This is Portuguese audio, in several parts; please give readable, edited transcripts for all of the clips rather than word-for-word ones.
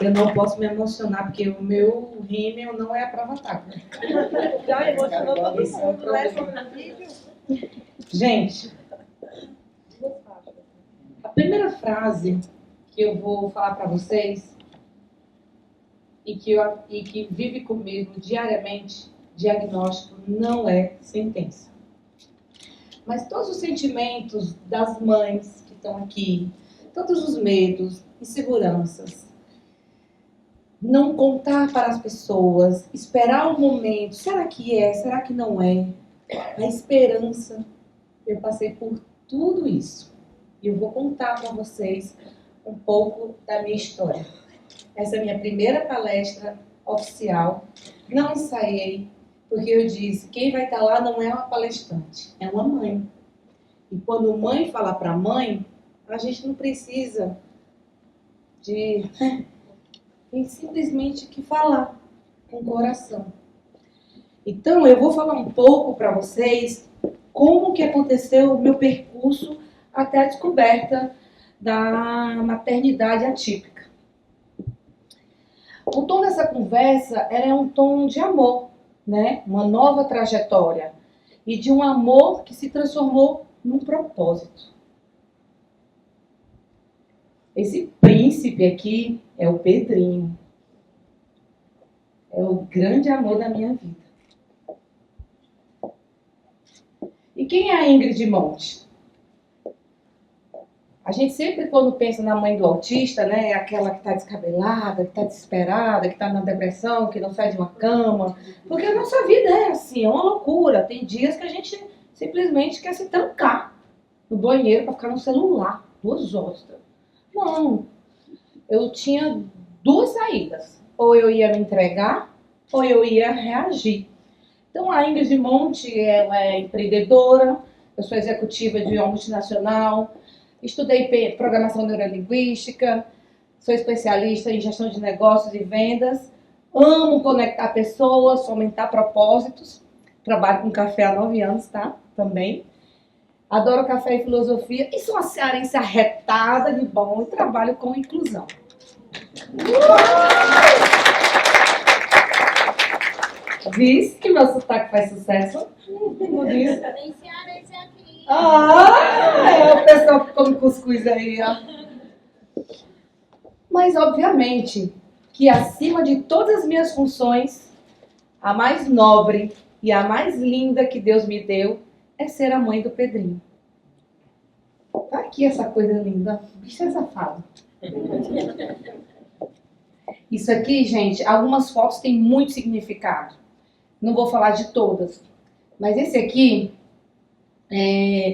Eu não posso me emocionar, porque o meu rímel não é a prova tática. Já emocionou todo mundo, né? Sobre o vídeo. Gente, a primeira frase que eu vou falar para vocês e que vive comigo diariamente, diagnóstico não é sentença. Mas todos os sentimentos das mães que estão aqui, todos os medos, inseguranças, não contar para as pessoas, esperar o momento, será que é, será que não é? A esperança, eu passei por tudo isso. E eu vou contar para vocês um pouco da minha história. Essa é a minha primeira palestra oficial. Não ensaiei, porque eu disse, quem vai estar lá não é uma palestrante, é uma mãe. E quando mãe fala para mãe, a gente não precisa de... Tem simplesmente que falar com o coração. Então, eu vou falar um pouco para vocês como que aconteceu o meu percurso até a descoberta da maternidade atípica. O tom dessa conversa é um tom de amor, né? Uma nova trajetória. E de um amor que se transformou num propósito. Esse príncipe aqui é o Pedrinho. É o grande amor da minha vida. E quem é a Ingrid Monte? A gente sempre, quando pensa na mãe do autista, né, é aquela que está descabelada, que está desesperada, que está na depressão, que não sai de uma cama. Porque a nossa vida é assim, é uma loucura. Tem dias que a gente simplesmente quer se trancar no banheiro para ficar no celular 2 horas. Não. Eu tinha 2 saídas. Ou eu ia me entregar, ou eu ia reagir. Então, a Ingrid Monte, ela é empreendedora, eu sou executiva de uma multinacional, estudei programação neurolinguística, sou especialista em gestão de negócios e vendas, amo conectar pessoas, fomentar propósitos, trabalho com café há 9 anos, tá? Também. Adoro café e filosofia e sou uma cearense arretada de bom e trabalho com inclusão. Diz que meu sotaque faz sucesso? Não diz? Tem cearense aqui. É o pessoal que come cuscuz aí, ó. Mas, obviamente, que acima de todas as minhas funções, a mais nobre e a mais linda que Deus me deu é ser a mãe do Pedrinho. Tá aqui essa coisa linda. Bicho é safado. Isso aqui, gente, algumas fotos têm muito significado. Não vou falar de todas. Mas esse aqui,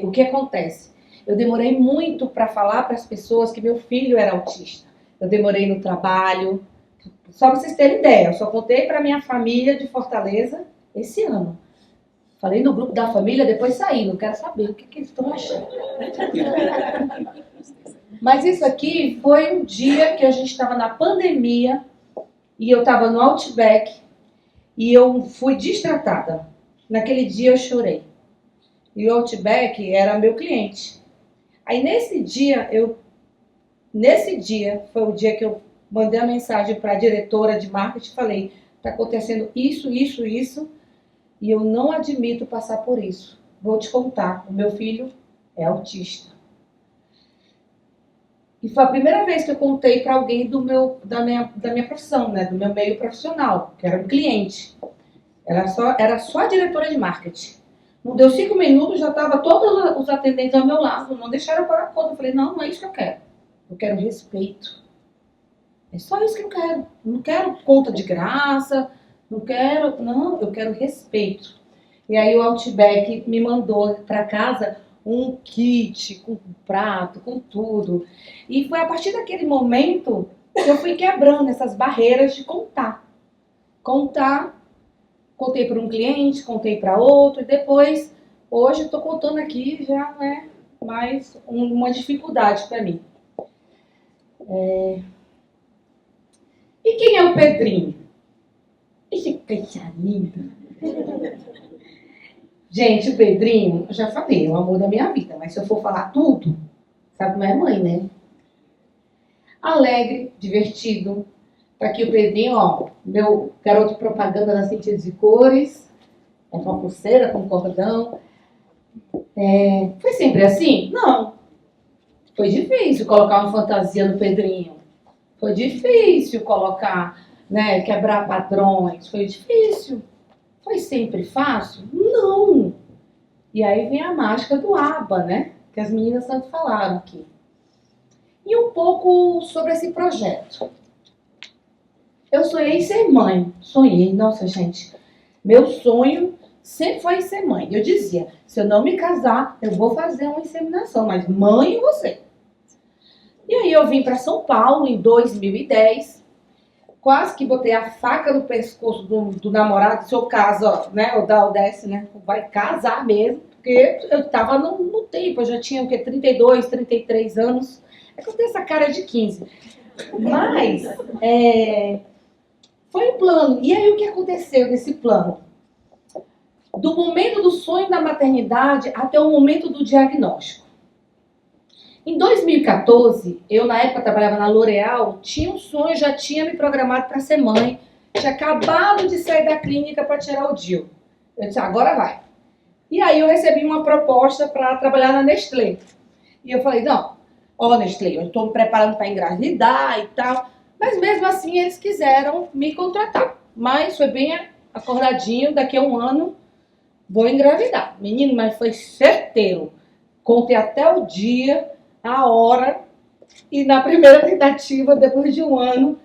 o que acontece? Eu demorei muito para falar para as pessoas que meu filho era autista. Eu demorei no trabalho. Só para vocês terem ideia, eu só contei para minha família de Fortaleza esse ano. Falei no grupo da família, depois saí. Não quero saber o que eles estão achando. Mas isso aqui foi um dia que a gente estava na pandemia e eu estava no Outback e eu fui destratada. Naquele dia eu chorei. E o Outback era meu cliente. Aí nesse dia foi o dia que eu mandei a mensagem para a diretora de marketing e falei, está acontecendo isso, isso, isso, e eu não admito passar por isso. Vou te contar, o meu filho é autista. E foi a primeira vez que eu contei para alguém da minha profissão, né, do meu meio profissional, que era um cliente. Era só a diretora de marketing. Não deu 5 minutos, já estava todos os atendentes ao meu lado, não deixaram eu pagar a conta. Eu falei, não é isso que eu quero. Eu quero respeito. É só isso que eu quero. Não quero conta de graça, eu quero respeito. E aí o Outback me mandou para casa um kit com prato, com tudo. E foi a partir daquele momento que eu fui quebrando essas barreiras de contar. Contei para um cliente, contei para outro, e depois, hoje, estou contando aqui, já não é mais uma dificuldade para mim. E quem é o Pedrinho? Esse coisa linda. Gente, o Pedrinho, eu já falei, é o amor da minha vida, mas se eu for falar tudo, sabe como é mãe, né? Alegre, divertido, Tá aqui o Pedrinho, ó, meu garoto propaganda das Sentidos e Cores. É com a pulseira, com cordão. Foi sempre assim? Não. Foi difícil colocar uma fantasia no Pedrinho. Foi difícil colocar, né, quebrar padrões. Foi difícil. Foi sempre fácil? Não. E aí vem a mágica do ABBA, né? Que as meninas tanto falaram aqui. E um pouco sobre esse projeto. Eu sonhei em ser mãe. Sonhei, nossa gente. Meu sonho sempre foi ser mãe. Eu dizia, se eu não me casar, eu vou fazer uma inseminação, mas mãe você. E aí eu vim para São Paulo em 2010, quase que botei a faca no pescoço do namorado, se eu caso, ó, né, o da Odesse, né, vai casar mesmo, porque eu tava no tempo, eu já tinha o quê, 32, 33 anos, é que eu tenho essa cara de 15. Mas, foi um plano. E aí o que aconteceu nesse plano? Do momento do sonho da maternidade até o momento do diagnóstico. Em 2014, eu na época trabalhava na L'Oréal, tinha um sonho, já tinha me programado para ser mãe, tinha acabado de sair da clínica para tirar o DIU. Eu disse, agora vai. E aí eu recebi uma proposta para trabalhar na Nestlé. E eu falei, não, ó Nestlé, eu estou me preparando para engravidar e tal. Mas mesmo assim eles quiseram me contratar. Mas foi bem acordadinho, daqui a um ano vou engravidar. Menino, mas foi certeiro. Contei até o dia, a hora, e na primeira tentativa, depois de um ano,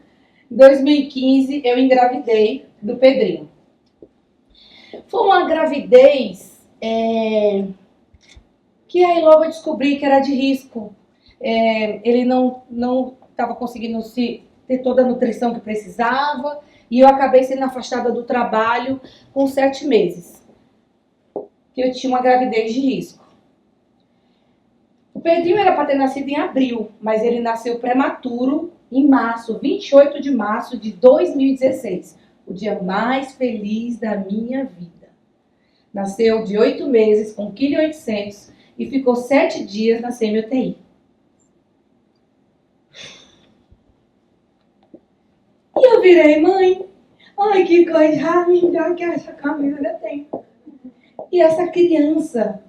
em 2015, eu engravidei do Pedrinho. Foi uma gravidez que aí logo eu descobri que era de risco. Ele não estava conseguindo ter toda a nutrição que precisava, e eu acabei sendo afastada do trabalho com 7 meses. Que eu tinha uma gravidez de risco. O Pedrinho era para ter nascido em abril, mas ele nasceu prematuro em março, 28 de março de 2016. O dia mais feliz da minha vida. Nasceu de 8 meses, com 1,8 kg, e ficou 7 dias na semi-UTI. E eu virei mãe. Ai, que coisa linda que essa camisa tem. E essa criança,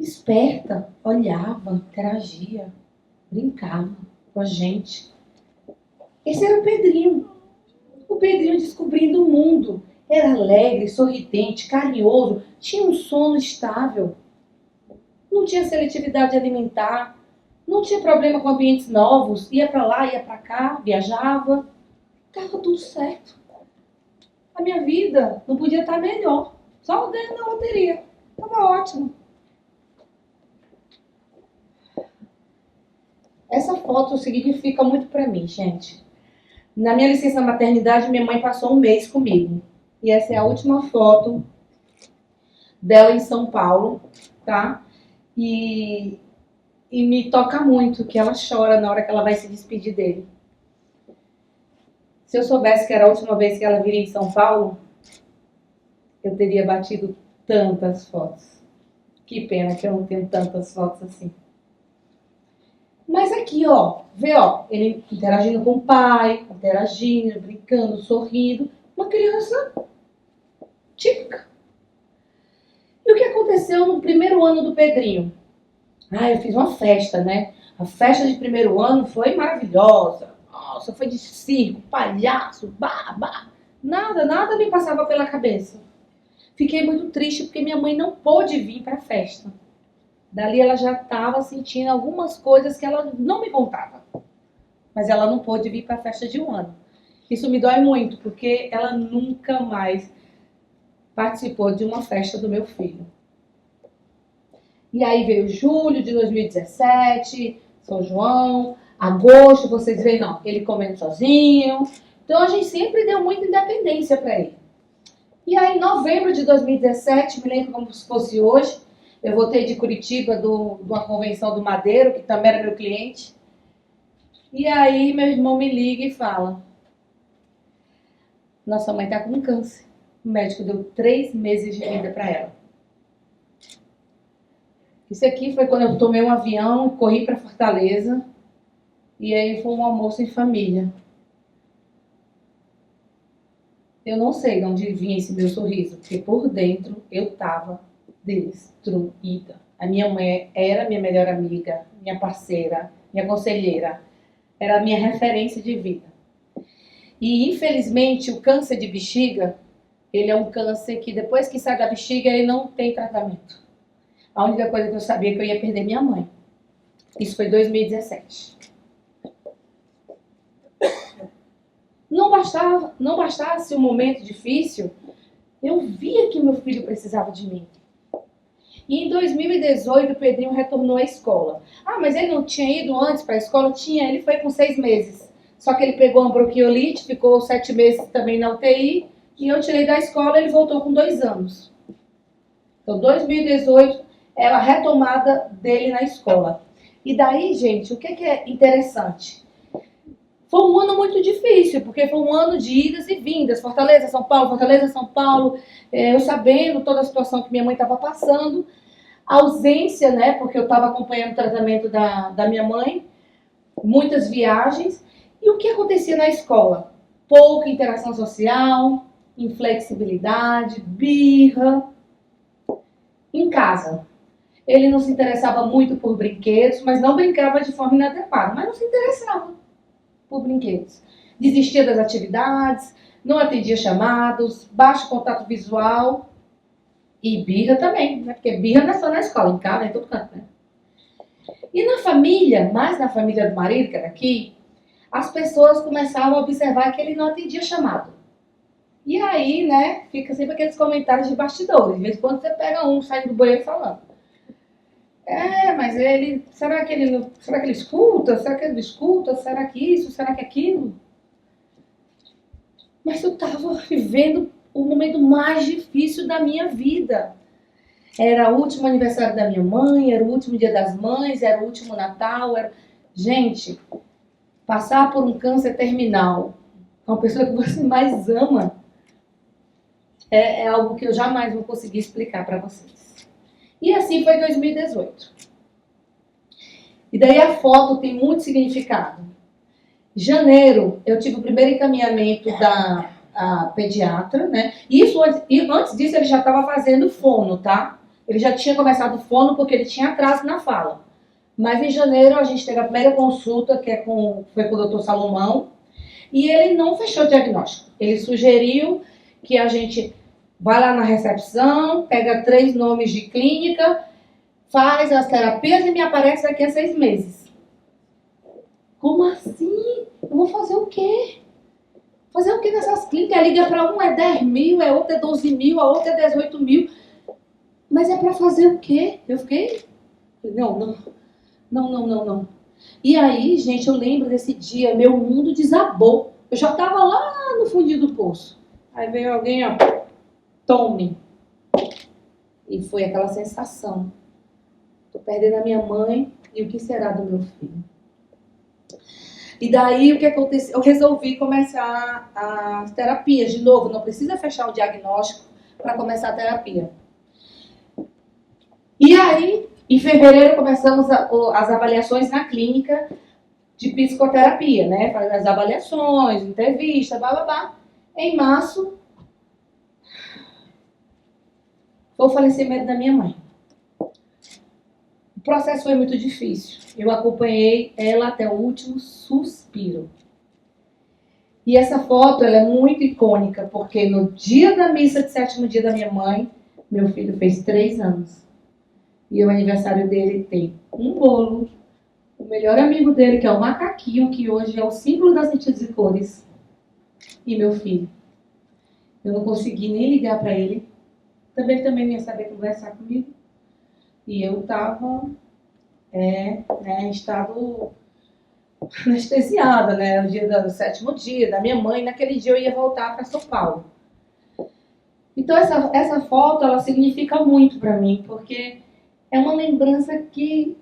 esperta, olhava, interagia, brincava com a gente. Esse era o Pedrinho. O Pedrinho descobrindo o mundo. Era alegre, sorridente, carinhoso, tinha um sono estável. Não tinha seletividade alimentar, não tinha problema com ambientes novos, ia para lá, ia para cá, viajava. Estava tudo certo. A minha vida não podia estar melhor. Só ganhando na loteria. Estava ótimo. Essa foto significa muito para mim, gente. Na minha licença maternidade, minha mãe passou um mês comigo. E essa é a última foto dela em São Paulo, tá? E me toca muito que ela chora na hora que ela vai se despedir dele. Se eu soubesse que era a última vez que ela viria em São Paulo, eu teria batido tantas fotos. Que pena que eu não tenho tantas fotos assim. Mas aqui, ó, vê, ó, ele interagindo com o pai, interagindo, brincando, sorrindo. Uma criança típica. E o que aconteceu no primeiro ano do Pedrinho? Eu fiz uma festa, né? A festa de primeiro ano foi maravilhosa. Nossa, foi de circo, palhaço, babá. Nada me passava pela cabeça. Fiquei muito triste porque minha mãe não pôde vir para a festa. Dali ela já estava sentindo algumas coisas que ela não me contava. Mas ela não pôde vir para a festa de um ano. Isso me dói muito, porque ela nunca mais participou de uma festa do meu filho. E aí veio julho de 2017, São João, agosto, vocês veem, não, ele comendo sozinho. Então a gente sempre deu muita independência para ele. E aí em novembro de 2017, me lembro como se fosse hoje, eu voltei de Curitiba de uma convenção do Madeiro, que também era meu cliente. E aí meu irmão me liga e fala: nossa mãe tá com câncer. O médico deu 3 meses de vida para ela. Isso aqui foi quando eu tomei um avião, corri para Fortaleza. E aí foi um almoço em família. Eu não sei de onde vinha esse meu sorriso, porque por dentro eu tava destruída. A minha mãe era minha melhor amiga, minha parceira, minha conselheira. Era a minha referência de vida. E, infelizmente, o câncer de bexiga, ele é um câncer que depois que sai da bexiga, ele não tem tratamento. A única coisa que eu sabia é que eu ia perder minha mãe. Isso foi em 2017. Não bastasse um momento difícil, eu via que meu filho precisava de mim. E em 2018, o Pedrinho retornou à escola. Ah, mas ele não tinha ido antes para a escola? Tinha, ele foi com 6 meses. Só que ele pegou uma bronquiolite, ficou 7 meses também na UTI, e eu tirei da escola e ele voltou com 2 anos. Então, 2018 era a retomada dele na escola. E daí, gente, o que é interessante? Foi um ano muito difícil, porque foi um ano de idas e vindas. Fortaleza, São Paulo. Eu sabendo toda a situação que minha mãe estava passando. A ausência, né, porque eu estava acompanhando o tratamento da minha mãe. Muitas viagens. E o que acontecia na escola? Pouca interação social, inflexibilidade, birra. Em casa, ele não se interessava muito por brinquedos, mas não brincava de forma inadequada, mas não se interessava por brinquedos. Desistia das atividades, não atendia chamados, baixo contato visual e birra também, né? Porque birra não é só na escola, em casa, em todo canto, né? E na família, mais na família do marido, que era aqui, as pessoas começavam a observar que ele não atendia chamado. E aí, né, fica sempre aqueles comentários de bastidores. De vez em quando você pega um saindo do banheiro falando. Mas ele, será que ele escuta? Será que ele não escuta? Será que isso? Será que aquilo? Mas eu estava vivendo o momento mais difícil da minha vida. Era o último aniversário da minha mãe, era o último dia das mães, era o último Natal. Gente, passar por um câncer terminal com a pessoa que você mais ama é algo que eu jamais vou conseguir explicar para vocês. E assim foi 2018. E daí a foto tem muito significado. Em janeiro, eu tive o primeiro encaminhamento da pediatra, né? Antes disso, ele já estava fazendo fono, tá? Ele já tinha começado fono porque ele tinha atraso na fala. Mas em janeiro, a gente teve a primeira consulta, que foi com o Dr. Salomão, e ele não fechou o diagnóstico. Ele sugeriu que a gente vai lá na recepção, pega 3 nomes de clínica, faz as terapias e me aparece daqui a 6 meses. Como assim? Eu vou fazer o quê? Fazer o quê nessas clínicas? Liga para um, é 10 mil, é outro é 12 mil, a outra é 18 mil. Mas é para fazer o quê? Eu fiquei... Não. E aí, gente, eu lembro desse dia, meu mundo desabou. Eu já estava lá no fundinho do poço. Aí veio alguém, ó, tome. E foi aquela sensação. Tô perdendo a minha mãe e o que será do meu filho? E daí, o que aconteceu? Eu resolvi começar as terapias. De novo, não precisa fechar o diagnóstico para começar a terapia. E aí, em fevereiro, começamos as avaliações na clínica de psicoterapia, né? Fazer as avaliações, entrevista, blá. Em março, foi o falecimento da minha mãe. O processo foi muito difícil. Eu acompanhei ela até o último suspiro. E essa foto, ela é muito icônica, porque no dia da missa de 7º dia da minha mãe, meu filho fez 3 anos. E o aniversário dele tem um bolo, o melhor amigo dele, que é o macaquinho, que hoje é o símbolo das sentidos e cores, e meu filho. Eu não consegui nem ligar para ele. Também não ia saber conversar comigo. E eu estava em estado anestesiada, né? No dia do 7º dia da minha mãe. Naquele dia eu ia voltar para São Paulo. Então essa foto, ela significa muito para mim, porque é uma lembrança que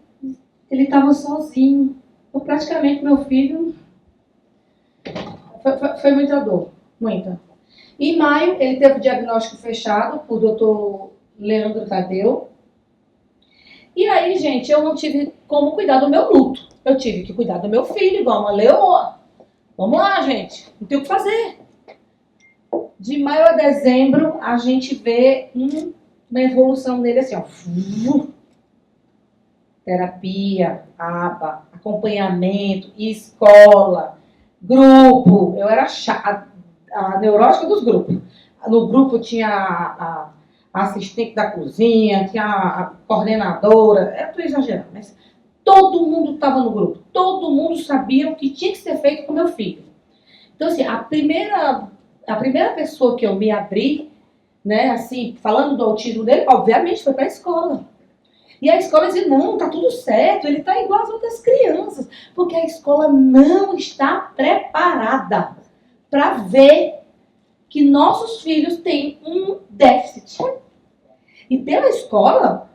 ele estava sozinho. Então, praticamente, meu filho... Foi muita dor. Muita. Em maio, ele teve o diagnóstico fechado por Dr. Leandro Tadeu. E aí, gente, eu não tive como cuidar do meu luto. Eu tive que cuidar do meu filho, igual uma leoa. Vamos lá, gente. Não tem o que fazer. De maio a dezembro, a gente vê uma evolução nele assim, ó. Terapia, aba, acompanhamento, escola, grupo. Eu era a neurótica dos grupos. No grupo tinha a assistente da cozinha, tinha a coordenadora. Eu estou exagerando, mas todo mundo estava no grupo. Todo mundo sabia o que tinha que ser feito com meu filho. Então, assim, a primeira pessoa que eu me abri, né, assim, falando do autismo dele, obviamente foi para a escola. E a escola dizia, não, tá tudo certo, ele tá igual às outras crianças. Porque a escola não está preparada para ver que nossos filhos têm um déficit. E pela escola,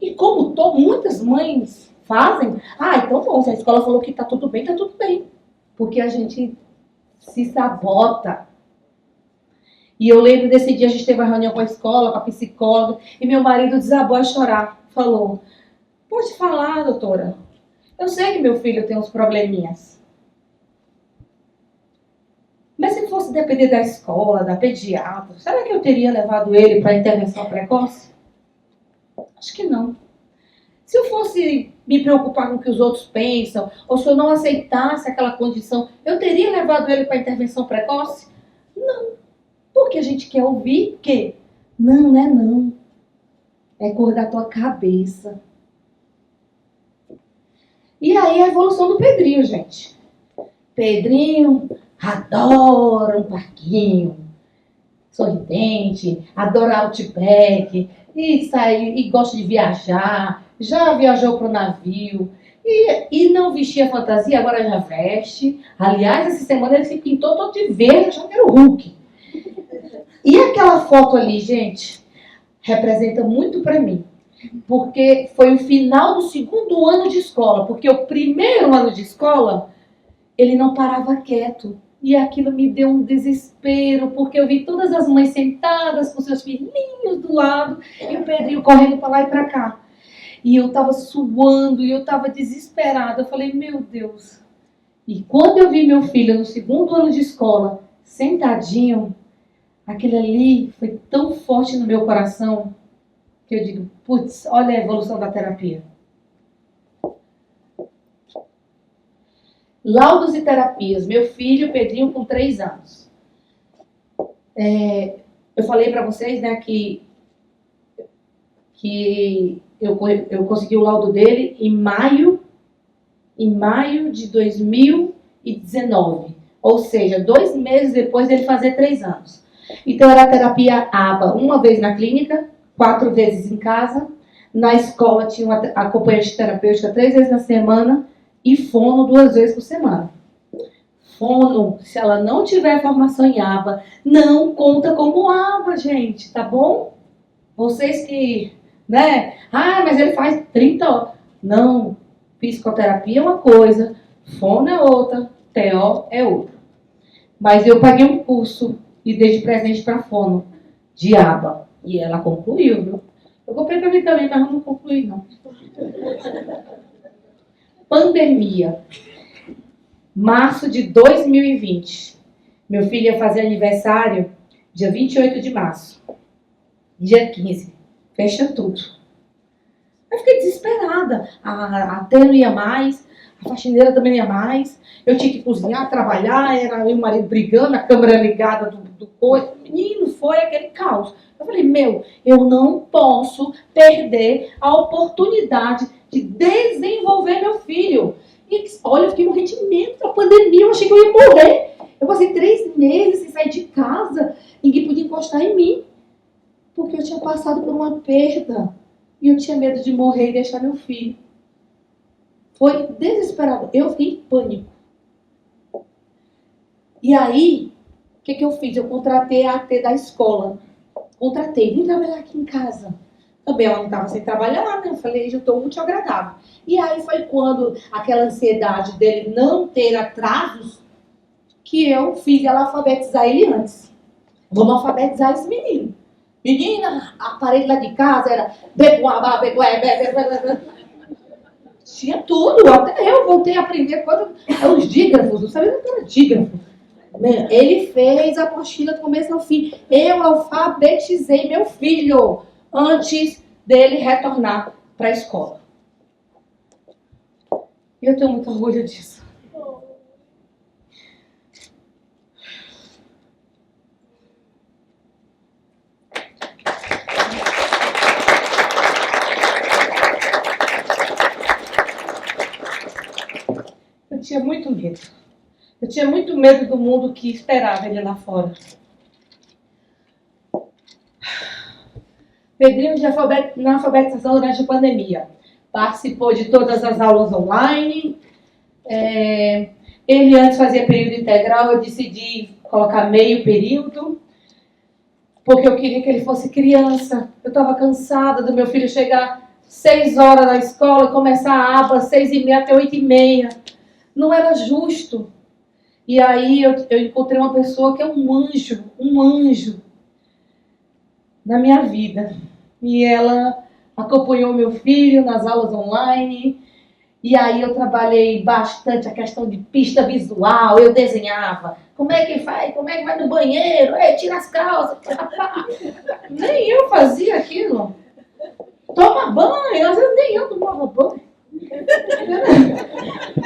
e como muitas mães fazem, então bom, se a escola falou que tá tudo bem, tá tudo bem. Porque a gente se sabota. E eu lembro desse dia, a gente teve uma reunião com a escola, com a psicóloga, e meu marido desabou a chorar. Falou, pode falar, doutora. Eu sei que meu filho tem uns probleminhas. Mas se fosse depender da escola, da pediatra, será que eu teria levado ele para intervenção precoce? Acho que não. Se eu fosse me preocupar com o que os outros pensam, ou se eu não aceitasse aquela condição, eu teria levado ele para intervenção precoce? Não. Porque a gente quer ouvir que não é não. É cor da tua cabeça. E aí a evolução do Pedrinho, gente. Pedrinho adora um parquinho, sorridente, adora Outback, e sai, e gosta de viajar, já viajou para o navio, e não vestia fantasia, agora já veste. Aliás, essa semana ele se pintou todo de verde, achando que era o Hulk. E aquela foto ali, gente, representa muito para mim, porque foi o final do segundo ano de escola, porque o primeiro ano de escola, ele não parava quieto, e aquilo me deu um desespero, porque eu vi todas as mães sentadas com seus filhinhos do lado, e o Pedrinho correndo para lá e para cá, e eu estava suando, e eu estava desesperada, eu falei, meu Deus, e quando eu vi meu filho no segundo ano de escola, sentadinho, aquilo ali foi tão forte no meu coração que eu digo, putz, olha a evolução da terapia. Laudos e terapias. Meu filho, Pedrinho, com 3 anos. Eu falei para vocês, né, que eu consegui o laudo dele em maio de 2019. Ou seja, 2 meses depois dele fazer 3 anos. Então, era a terapia aba, uma vez na clínica, 4 vezes em casa. Na escola tinha uma acompanhante terapêutica 3 vezes na semana e fono 2 vezes por semana. Fono, se ela não tiver formação em aba, não conta como aba, gente, tá bom? Vocês que, né? Mas ele faz 30 horas. Não, psicoterapia é uma coisa, fono é outra, TO é outra. Mas eu paguei um curso e dei de presente para a fono de aba. E ela concluiu, viu? Eu comprei para mim também, mas não concluí, não. Pandemia. Março de 2020. Meu filho ia fazer aniversário dia 28 de março. Dia 15. Fecha tudo. Eu fiquei desesperada. A Tê não ia mais, a faxineira também não ia mais. Eu tinha que cozinhar, trabalhar, era eu e o marido brigando, a câmera ligada do coisa. Menino, foi aquele caos. Eu falei, eu não posso perder a oportunidade de desenvolver meu filho. E olha, eu fiquei morrendo de medo da pandemia, eu achei que eu ia morrer. Eu passei 3 meses sem sair de casa, ninguém podia encostar em mim. Porque eu tinha passado por uma perda. E eu tinha medo de morrer e deixar meu filho. Foi desesperado. Eu fiquei em pânico. E aí, o que eu fiz? Eu contratei a AT da escola. Vim trabalhar aqui em casa. Também ela não estava sem trabalhar, né? Eu falei, já estou útil e agradável. E aí foi quando aquela ansiedade dele não ter atrasos, que eu fiz ela alfabetizar ele antes. Vamos alfabetizar esse menino. Menina, a parede lá de casa era bebuabá, tinha tudo. Até eu voltei a aprender os dígrafos. Não sabia o que era dígrafo. Ele fez a apostila do começo ao fim. Eu alfabetizei meu filho antes dele retornar para a escola. E eu tenho muito orgulho disso. Eu tinha muito medo. Eu tinha muito medo do mundo que esperava ele lá fora. Pedrinho na alfabetização durante a pandemia. Participou de todas as aulas online. Ele antes fazia período integral, eu decidi colocar meio período, porque eu queria que ele fosse criança. Eu estava cansada do meu filho chegar 6 horas na escola e começar a aba 6h30 até 8h30. Não era justo. E aí eu encontrei uma pessoa que é um anjo na minha vida. E ela acompanhou meu filho nas aulas online. E aí eu trabalhei bastante a questão de pista visual. Eu desenhava. Como é que faz? Como é que vai no banheiro? Tira as calças. Nem eu fazia aquilo. Toma banho. Às vezes nem eu tomava banho.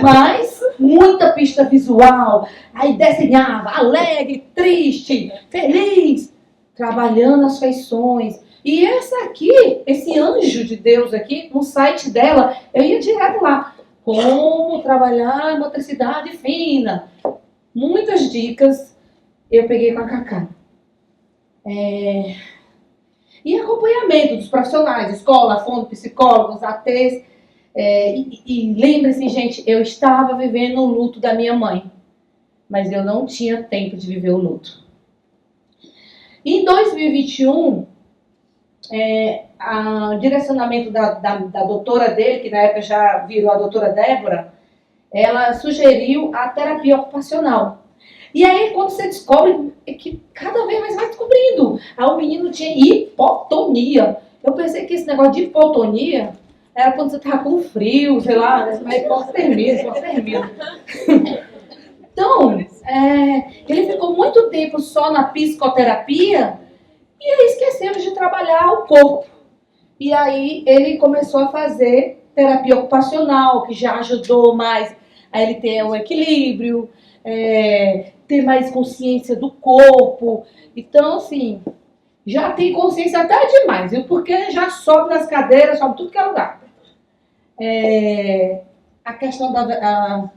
Mas muita pista visual. Aí desenhava alegre, triste, feliz, trabalhando as feições. E essa aqui, esse anjo de Deus aqui, no site dela, eu ia direto lá. Como trabalhar a motricidade fina. Muitas dicas eu peguei com a Cacá. E acompanhamento dos profissionais, escola, fono, psicólogos, ATs. E lembre-se, gente, eu estava vivendo o luto da minha mãe. Mas eu não tinha tempo de viver o luto. Em 2021... o direcionamento da doutora dele, que na época já virou a doutora Débora, ela sugeriu a terapia ocupacional. E aí, quando você descobre, que cada vez mais vai descobrindo. Aí o menino tinha hipotonia. Eu pensei que esse negócio de hipotonia era quando você estava com frio, sei lá, mas hipotermia. Então, ele ficou muito tempo só na psicoterapia. E aí esquecemos de trabalhar o corpo. E aí ele começou a fazer terapia ocupacional, que já ajudou mais a ele ter um equilíbrio, ter mais consciência do corpo. Então, assim, já tem consciência até demais, viu? Porque já sobe nas cadeiras, sobe tudo que é lugar. A questão da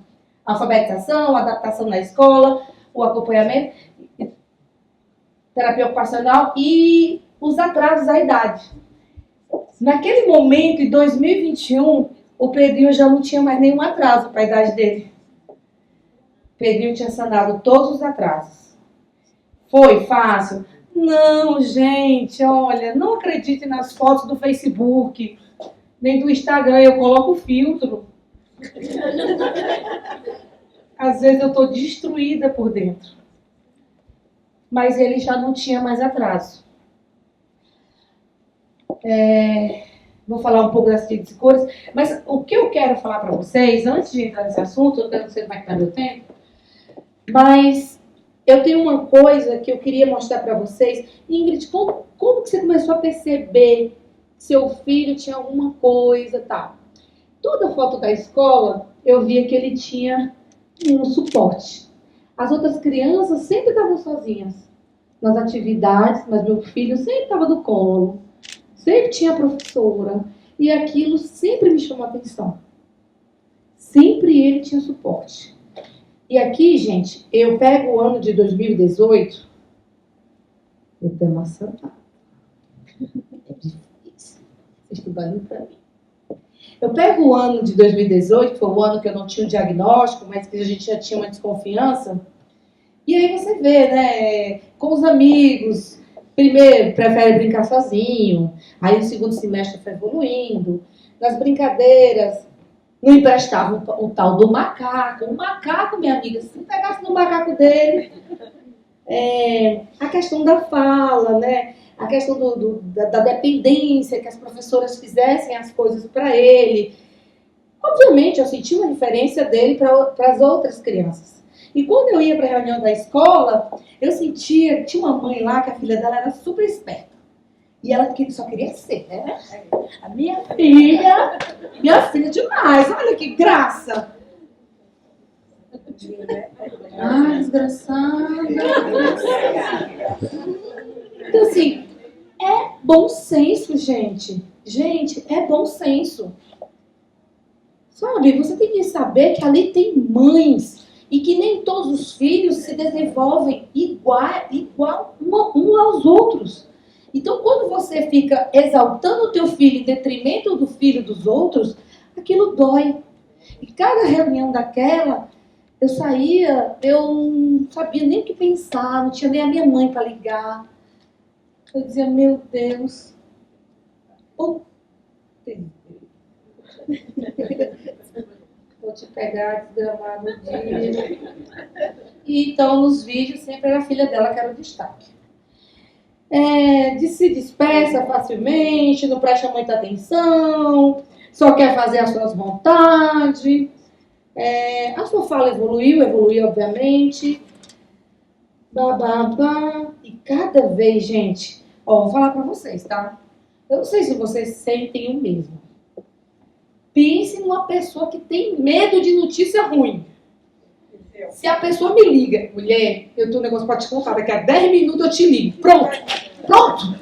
alfabetização, adaptação na escola, o acompanhamento, terapia ocupacional e os atrasos da idade. Naquele momento, em 2021, o Pedrinho já não tinha mais nenhum atraso para a idade dele. O Pedrinho tinha sanado todos os atrasos. Foi fácil? Não, gente, olha, não acredite nas fotos do Facebook, nem do Instagram, eu coloco filtro. Às vezes eu estou destruída por dentro. Mas ele já não tinha mais atraso. Vou falar um pouco das tintas e cores, mas o que eu quero falar para vocês, antes de entrar nesse assunto, eu não sei como é que está meu tempo, mas eu tenho uma coisa que eu queria mostrar para vocês. Ingrid, como que você começou a perceber que seu filho tinha alguma coisa e tal? Toda foto da escola, eu via que ele tinha um suporte. As outras crianças sempre estavam sozinhas nas atividades, mas meu filho sempre estava no colo, sempre tinha professora, e aquilo sempre me chamou a atenção. Sempre ele tinha suporte. E aqui, gente, eu pego o ano de 2018, eu tenho uma santa. É difícil estudando para mim. Eu pego o ano de 2018, que foi o ano que eu não tinha o diagnóstico, mas que a gente já tinha uma desconfiança. E aí você vê, né, com os amigos, primeiro prefere brincar sozinho, aí o segundo semestre foi evoluindo, nas brincadeiras, não emprestava o tal do macaco. O macaco, minha amiga, se pegasse no macaco dele, a questão da fala, né? A questão da dependência, que as professoras fizessem as coisas para ele. Obviamente, eu senti uma diferença dele para as outras crianças. E quando eu ia para a reunião da escola, eu sentia, tinha uma mãe lá que a filha dela era super esperta. E ela só queria ser, né? A minha filha demais, olha que graça. Ah, desgraçada. Então, assim, é bom senso, gente. Gente, é bom senso. Sabe, você tem que saber que ali tem mães e que nem todos os filhos se desenvolvem igual um aos outros. Então, quando você fica exaltando o teu filho em detrimento do filho dos outros, aquilo dói. E cada reunião daquela, eu saía, eu não sabia nem o que pensar, não tinha nem a minha mãe para ligar. Eu dizia, meu Deus, vou te pegar, desgramar no dia. E então, nos vídeos, sempre era a filha dela que era o destaque. Se dispersa facilmente, não presta muita atenção, só quer fazer as suas vontades. A sua fala evoluiu obviamente. E cada vez, gente, vou falar pra vocês, tá? Eu não sei se vocês sentem o mesmo. Pense numa pessoa que tem medo de notícia ruim. Se a pessoa me liga, mulher, eu tenho um negócio pra te contar, daqui a 10 minutos eu te ligo. Pronto,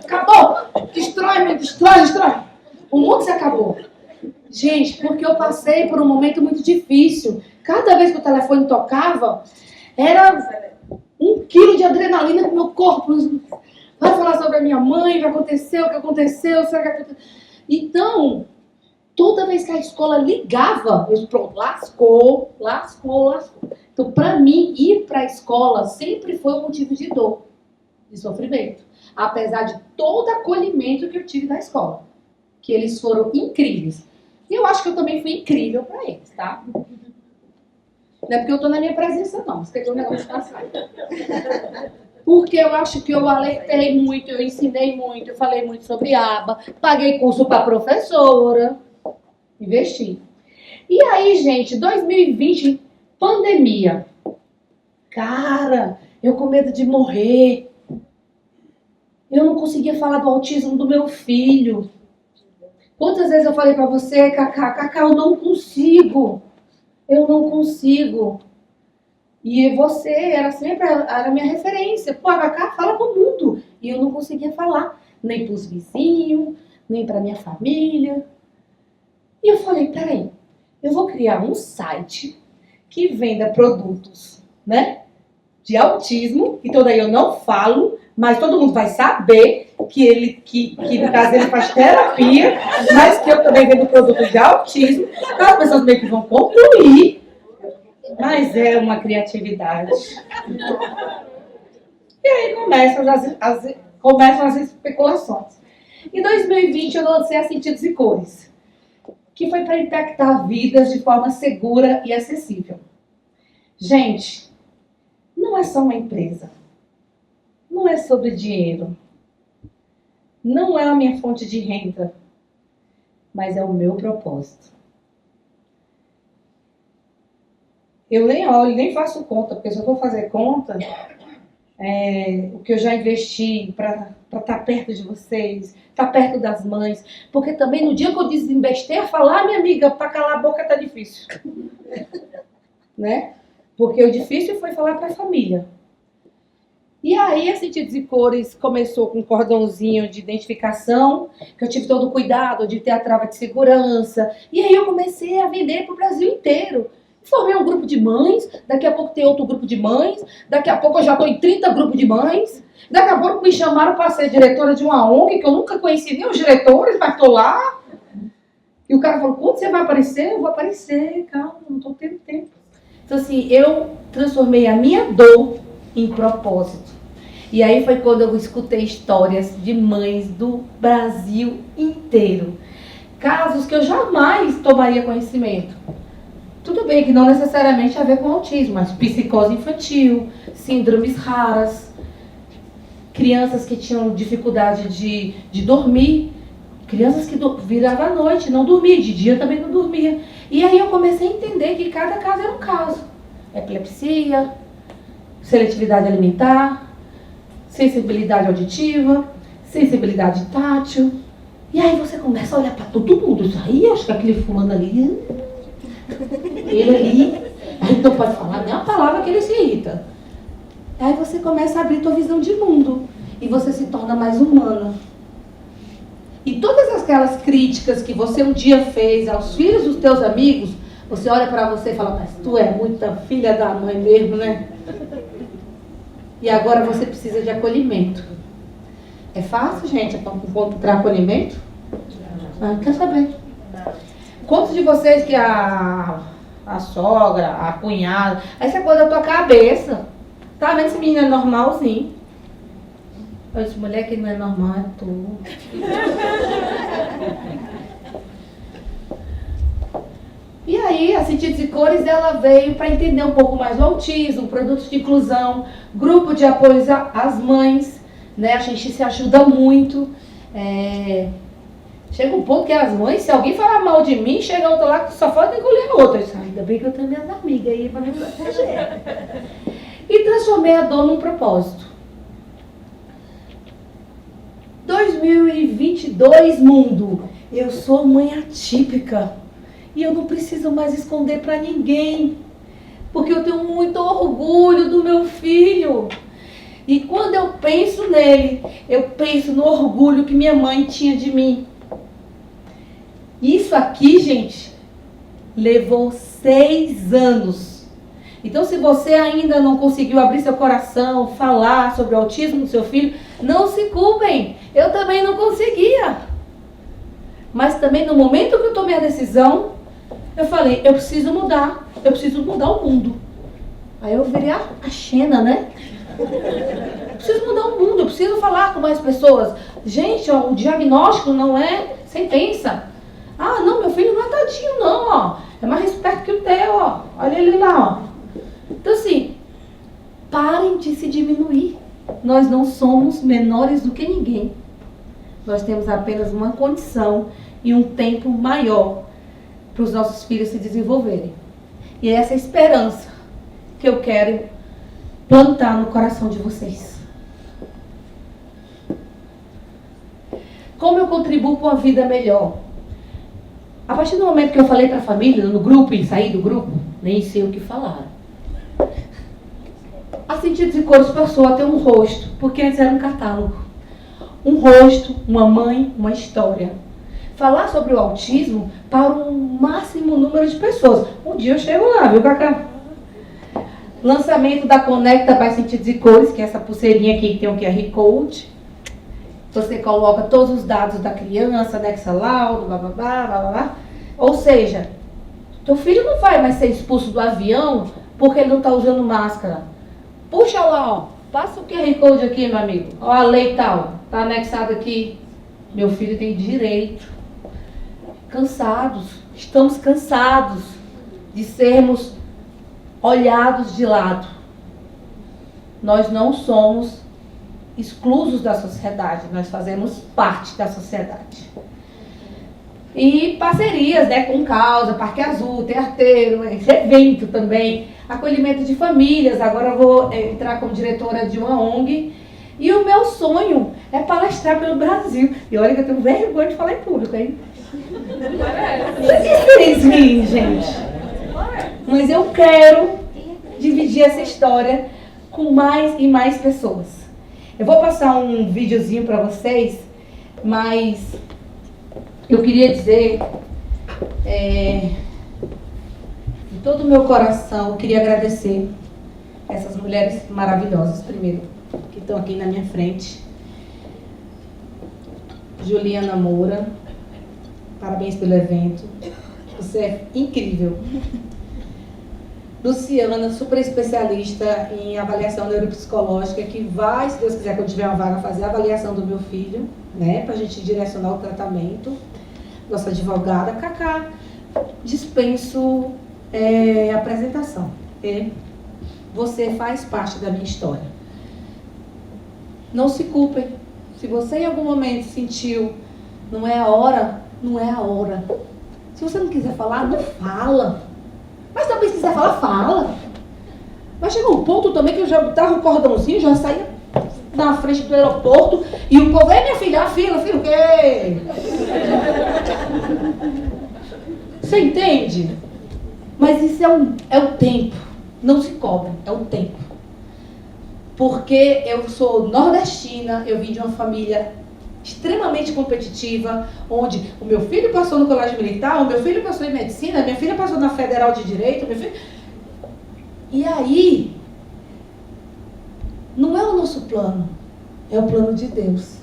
acabou. Destrói. O mundo se acabou. Gente, porque eu passei por um momento muito difícil. Cada vez que o telefone tocava, era 1 quilo de adrenalina no meu corpo. Vai falar sobre a minha mãe, o que aconteceu, será que aconteceu? Então, toda vez que a escola ligava, eu pronto, lascou. Então, para mim, ir para a escola sempre foi um motivo de dor, de sofrimento. Apesar de todo acolhimento que eu tive da escola. Que eles foram incríveis. E eu acho que eu também fui incrível para eles, tá? Não é porque eu tô na minha presença, não. Você tem um negócio passado. Porque eu acho que eu alertei muito, eu ensinei muito, eu falei muito sobre aba, paguei curso para professora, investi. E aí, gente, 2020, pandemia. Cara, eu com medo de morrer. Eu não conseguia falar do autismo do meu filho. Quantas vezes eu falei pra você, Cacá, eu não consigo. E você era sempre a minha referência. Pô, a Cacá fala pro mundo. E eu não conseguia falar, nem pros vizinhos, nem pra minha família. E eu falei, peraí, eu vou criar um site que venda produtos, né, de autismo. Então daí eu não falo, mas todo mundo vai saber que no caso ele faz terapia, mas que eu também vendo produtos de autismo. Então as pessoas meio que vão concluir, mas é uma criatividade. E aí começam as especulações. Em 2020 eu lancei a Sentidos e Cores, que foi para impactar vidas de forma segura e acessível. Gente, não é só uma empresa. Não é sobre dinheiro. Não é a minha fonte de renda. Mas é o meu propósito. Eu nem olho, nem faço conta, porque se eu for fazer conta, o que eu já investi para estar perto de vocês, estar perto das mães. Porque também no dia que eu desinvestei a falar, minha amiga, para calar a boca tá difícil. Né? Porque o difícil foi falar para a família. E aí a Sentidos e Cores começou com um cordãozinho de identificação, que eu tive todo o cuidado de ter a trava de segurança. E aí eu comecei a vender para o Brasil inteiro. Formei um grupo de mães, daqui a pouco tem outro grupo de mães, daqui a pouco eu já estou em 30 grupos de mães, daqui a pouco me chamaram para ser diretora de uma ONG, que eu nunca conheci nem os diretores, mas estou lá. E o cara falou, quando você vai aparecer? Eu vou aparecer, calma, não estou tendo tempo. Então assim, eu transformei a minha dor em propósito. E aí foi quando eu escutei histórias de mães do Brasil inteiro. Casos que eu jamais tomaria conhecimento. Tudo bem que não necessariamente a ver com autismo, mas psicose infantil, síndromes raras, crianças que tinham dificuldade de dormir, crianças que viravam à noite, não dormia, de dia também não dormia. E aí eu comecei a entender que cada caso era um caso. epilepsia, seletividade alimentar, sensibilidade auditiva, sensibilidade tátil. E aí você começa a olhar para todo mundo. Isso aí, acho que aquele fulano ali, ele ali, a gente não pode falar nem a palavra que ele se irrita. Aí você começa a abrir tua visão de mundo e você se torna mais humana. E todas aquelas críticas que você um dia fez aos filhos dos teus amigos, você olha para você e fala, mas tu é muita filha da mãe mesmo, né? E agora você precisa de acolhimento. É fácil, gente, encontrar acolhimento? Ah, quer saber? Quantos de vocês que a sogra, a cunhada, essa coisa da tua cabeça, tá vendo esse menino é normalzinho? Eu disse, mulher que não é normal é tu. E aí, a Sentidos e Cores, ela veio para entender um pouco mais o autismo, produtos de inclusão, grupo de apoio às mães, né? A gente se ajuda muito. Chega um ponto que as mães, se alguém falar mal de mim, chega outra lá que só falta engolir a outra. Eu disse, ainda bem que eu tenho minhas amigas aí para me proteger. E transformei a dor num propósito. 2022, mundo, eu sou mãe atípica e eu não preciso mais esconder para ninguém, porque eu tenho muito orgulho do meu filho. E quando eu penso nele, eu penso no orgulho que minha mãe tinha de mim. Isso aqui, gente, levou 6 anos. Então, se você ainda não conseguiu abrir seu coração, falar sobre o autismo do seu filho, não se culpem. Eu também não conseguia. Mas também, no momento que eu tomei a decisão, eu falei, eu preciso mudar o mundo. Aí eu virei a Xena, né? Eu preciso mudar o mundo, eu preciso falar com mais pessoas. Gente, ó, o diagnóstico não é sentença. Ah, não, meu filho não é tadinho, não, ó. É mais esperto que o teu, ó. Olha ele lá, ó. Então, assim, parem de se diminuir. Nós não somos menores do que ninguém. Nós temos apenas uma condição e um tempo maior para os nossos filhos se desenvolverem. E é essa esperança que eu quero plantar no coração de vocês. Como eu contribuo para uma vida melhor? A partir do momento que eu falei para a família, no grupo, e saí do grupo, nem sei o que falar. A Sentidos e Cores passou a ter um rosto, porque antes era um catálogo. Um rosto, uma mãe, uma história. Falar sobre o autismo para um máximo número de pessoas. Um dia eu chego lá, viu, Cacá? Lançamento da Conecta by Sentidos e Cores, que é essa pulseirinha aqui que tem um QR Code. Você coloca todos os dados da criança, anexa laudo, blá, blá, blá, blá, blá. Ou seja, teu filho não vai mais ser expulso do avião porque ele não está usando máscara. Puxa lá, ó. Passa o QR Code aqui, meu amigo. Ó, a lei tal. Está anexado aqui. Meu filho tem direito. Cansados. Estamos cansados de sermos olhados de lado. Nós não somos exclusos da sociedade. Nós fazemos parte da sociedade. E parcerias, né, com causa, Parque Azul, Teateiro, esse evento também, acolhimento de famílias. Agora eu vou entrar como diretora de uma ONG. E o meu sonho é palestrar pelo Brasil. E olha que eu tenho vergonha de falar em público, hein? Vocês riem, gente. Mas eu quero dividir essa história com mais e mais pessoas. Eu vou passar um videozinho para vocês, mas eu queria dizer, de todo o meu coração, eu queria agradecer essas mulheres maravilhosas, primeiro, que estão aqui na minha frente. Juliana Moura, parabéns pelo evento, você é incrível. Luciana, super especialista em avaliação neuropsicológica, que vai, se Deus quiser, quando tiver uma vaga, fazer a avaliação do meu filho, né, pra gente direcionar o tratamento. Nossa advogada, Cacá, dispenso apresentação. Você faz parte da minha história. Não se culpem. Se você em algum momento sentiu, não é a hora, não é a hora. Se você não quiser falar, não fala. Mas também se quiser falar, fala. Mas chegou um ponto também que eu já botava o cordãozinho, já saía na frente do aeroporto e o povo, minha filha, filha o quê? Você entende? Mas isso é o tempo. Não se cobra, é o tempo. Porque eu sou nordestina, eu vim de uma família extremamente competitiva, onde o meu filho passou no colégio militar, o meu filho passou em medicina, a minha filha passou na Federal de Direito, meu filho... E aí, não é o nosso plano, é o plano de Deus.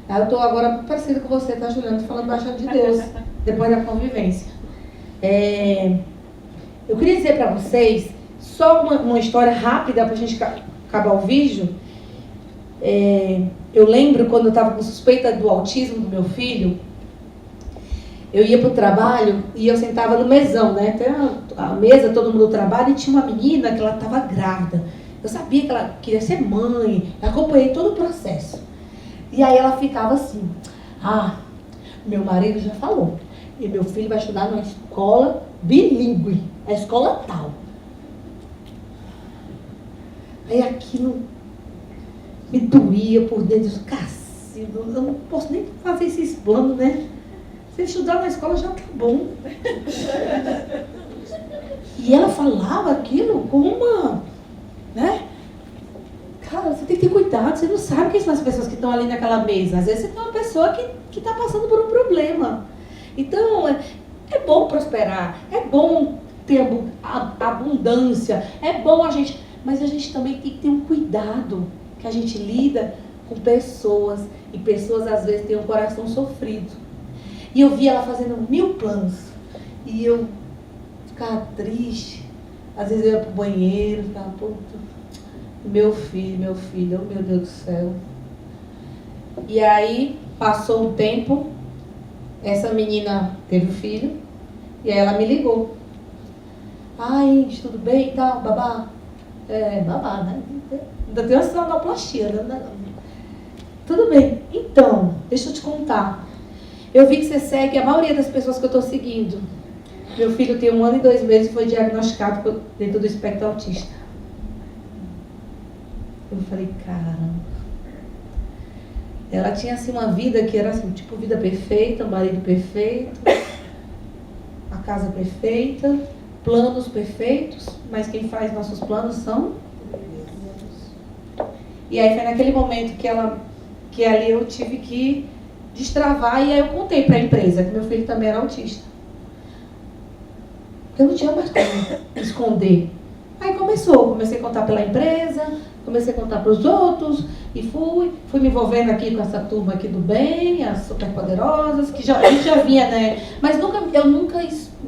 Eu estou agora parecida com você, tá, Juliana? Estou falando baixo de Deus, depois da convivência. Eu queria dizer para vocês, só uma história rápida para a gente acabar o vídeo. Eu lembro quando eu estava com suspeita do autismo do meu filho, eu ia para o trabalho e eu sentava no mesão, né? Tem a mesa, todo mundo trabalha, e tinha uma menina que ela estava grávida. Eu sabia que ela queria ser mãe, acompanhei todo o processo. E aí ela ficava assim, meu marido já falou, e meu filho vai estudar numa escola bilíngue, a escola tal. Aí aquilo me doía por dentro, cacildo, eu não posso nem fazer esses planos, né? Se ele estudar na escola já tá bom. E ela falava aquilo com uma, né? Cara, você tem que ter cuidado, você não sabe quem são as pessoas que estão ali naquela mesa. Às vezes você tem uma pessoa que está passando por um problema. Então, é bom prosperar, é bom ter abundância, é bom a gente... Mas a gente também tem que ter um cuidado, que a gente lida com pessoas, e pessoas às vezes têm um coração sofrido. E eu via ela fazendo 1000 planos, e eu ficava triste. Às vezes eu ia pro banheiro, ficava, puta, meu filho, oh meu Deus do céu. E aí, passou um tempo, essa menina teve um filho, e aí ela me ligou. Ai, tudo bem e tal, babá? Babá, né? Ainda tem uma sonoplastia, né? Tudo bem. Então, deixa eu te contar. Eu vi que você segue a maioria das pessoas que eu estou seguindo. Meu filho tem 1 ano e 2 meses e foi diagnosticado dentro do espectro autista. Eu falei, caramba. Ela tinha assim uma vida que era assim, tipo vida perfeita, um marido perfeito, a casa perfeita, planos perfeitos, mas quem faz nossos planos são Deus. E aí foi naquele momento que ali eu tive que destravar, e aí eu contei para a empresa que meu filho também era autista. Porque eu não tinha mais como esconder. Aí comecei a contar pela empresa, comecei a contar para os outros, e fui me envolvendo aqui com essa turma aqui do bem, as superpoderosas, que a gente já vinha, né? Mas eu nunca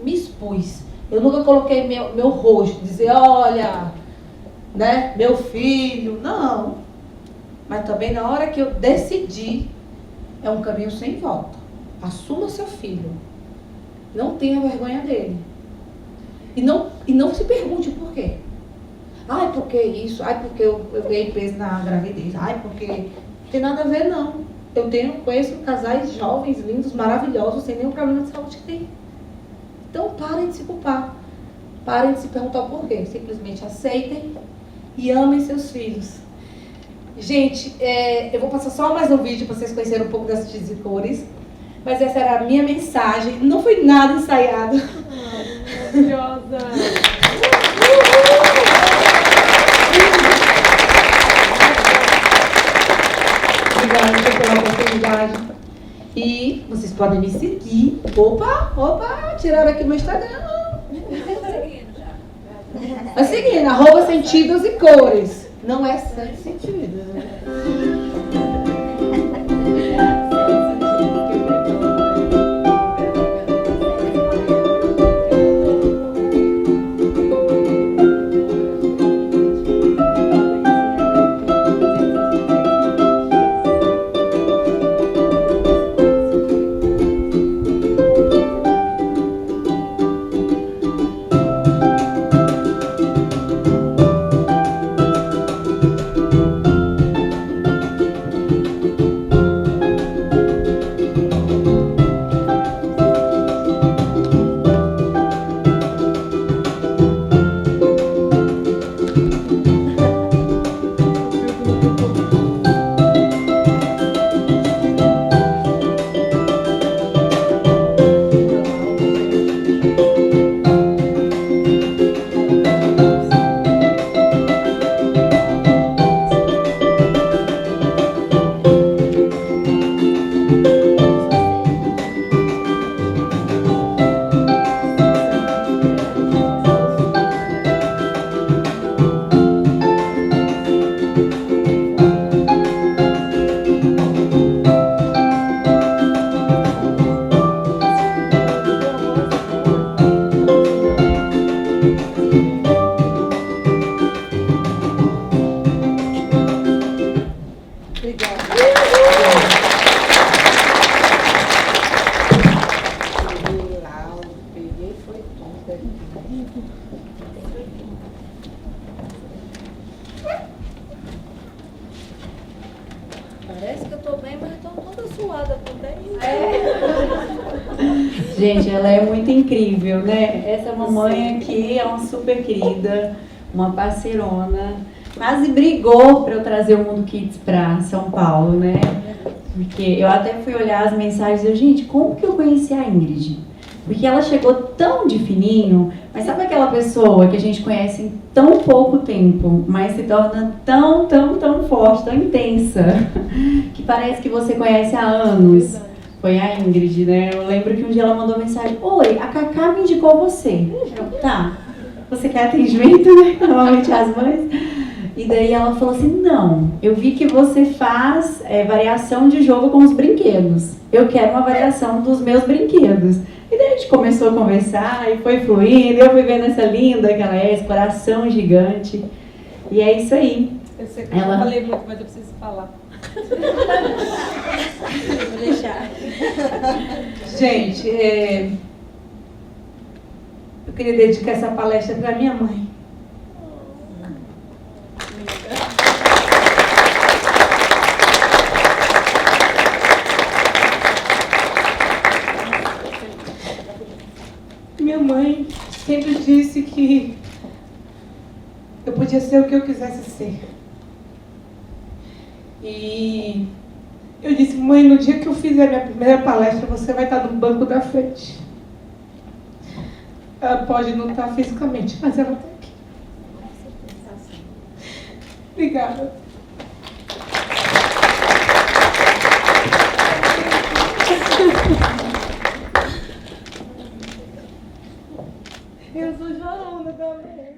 me expus. Eu nunca coloquei meu rosto, dizer, olha, né, meu filho, não. Mas também na hora que eu decidi, é um caminho sem volta. Assuma seu filho. Não tenha vergonha dele. E não se pergunte por quê. Ai, porque isso? Ai, porque eu ganhei peso na gravidez. Ai, porque... Não tem nada a ver, não. Eu conheço casais jovens, lindos, maravilhosos, sem nenhum problema de saúde que tem. Então, parem de se culpar. Parem de se perguntar o porquê. Simplesmente aceitem e amem seus filhos. Gente, eu vou passar só mais um vídeo para vocês conhecerem um pouco das Tintas e Cores. Mas essa era a minha mensagem. Não foi nada ensaiado. Maravilhosa! Obrigada pela oportunidade. E vocês podem me seguir. Opa, tiraram aqui meu Instagram. Vai seguindo, @sentidos e cores. Não é sem sentido, né? Parece que eu tô bem, mas tô toda suada também. Gente, ela é muito incrível, né? Essa mamãe aqui é uma super querida, uma parceirona. Quase brigou para eu trazer o Mundo Kids para São Paulo, né? Porque eu até fui olhar as mensagens e eu, gente, como que eu conheci a Ingrid? Porque ela chegou tão de fininho, mas sabe aquela pessoa que a gente conhece em tão pouco tempo, mas se torna tão, tão, tão forte, tão intensa, que parece que você conhece há anos. Foi a Ingrid, né? Eu lembro que um dia ela mandou mensagem: oi, a Cacá me indicou você. Eu, tá, você quer atendimento, né? Normalmente as mães. E daí ela falou assim: não, eu vi que você faz variação de jogo com os brinquedos. Eu quero uma variação dos meus brinquedos. E daí a gente começou a conversar e foi fluindo. Eu fui vendo essa linda que ela é, esse coração gigante. E é isso aí. Eu sei que eu não falei muito, mas eu preciso falar. Vou deixar. Gente, eu queria dedicar essa palestra para minha mãe. Minha mãe sempre disse que eu podia ser o que eu quisesse ser. E eu disse: mãe, no dia que eu fizer a minha primeira palestra, você vai estar no banco da frente. Ela pode não estar fisicamente, mas ela está aqui. Obrigada. Eu sou Joana também.